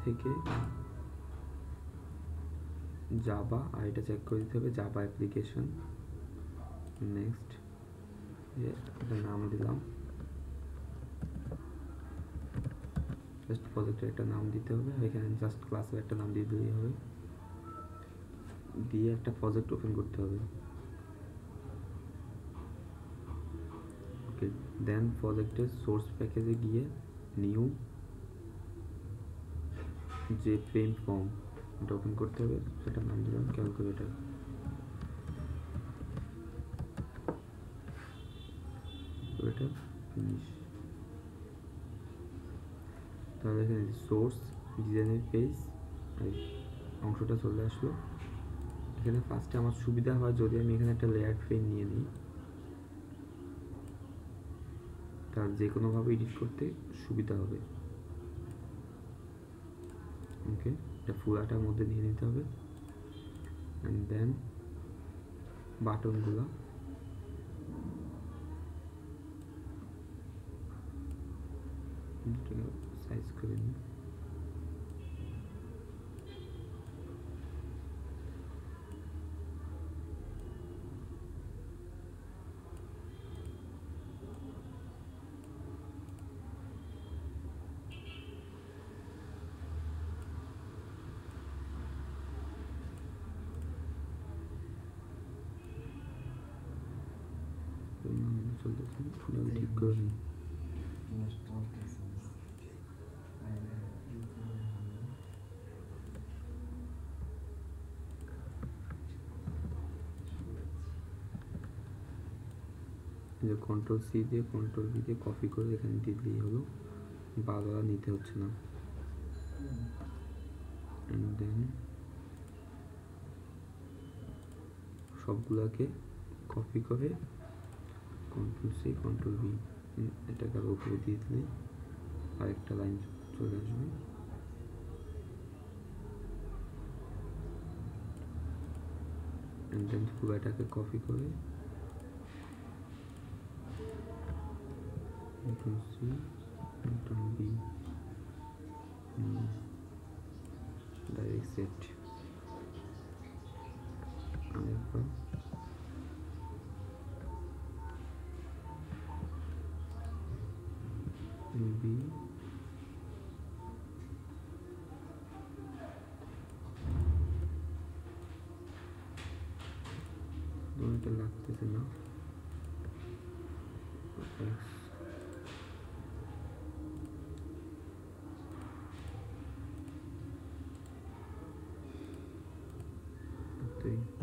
থেকে জাভা, আর এটা চেক করে দিতে হবে জাভা অ্যাপ্লিকেশন। নেক্সট এটা নাম দিলাম, জাস্ট প্রজেক্টের একটা নাম দিতে হবে, এখানে জাস্ট ক্লাসের একটা নাম দিয়ে দিলেই হবে, দিয়ে একটা প্রজেক্ট ওপেন করতে হবে। ওকে, দেন প্রজেক্টের সোর্স প্যাকেজে গিয়ে নিউ যে পেন ফর্ম এটা ওপেন করতে হবে, সেটা নাম দিলাম ক্যালকুলেটর। এটা ফিনিশ। তাহলে এখানে সোর্স ডিজাইনের পেজ অংশটা চলে আসলো। এখানে ফার্স্টে আমার সুবিধা হয় যদি আমি এখানে একটা লেয়ার পেন নিয়ে নিই, তার যে কোনোভাবে এডিট করতে সুবিধা হবে। ওকে, এটা ফুলাটার মধ্যে নিয়ে নিতে হবে। অ্যান্ড দেন বাটনগুলো সাইজ করে নিই। চলতেছে, ঠিক করে নিই। যে কন্ট্রোল সি দিয়ে কন্ট্রোল ভি দিয়ে কপি করে এখানে দিয়ে দিলেই হলো, বারবার নিতে হচ্ছে না। অ্যান্ড দেন সবগুলোকে কপি করে কন্ট্রোল সি কন্ট্রোল ভি এটাকে আরও উপরে দিয়ে দিলে আরেকটা লাইন চলে আসবে। অ্যান্ড দেন পুরোটাকে কপি করে Ctrl C Ctrl V direct set. আরেকবার V এটা লাগতেছে না, X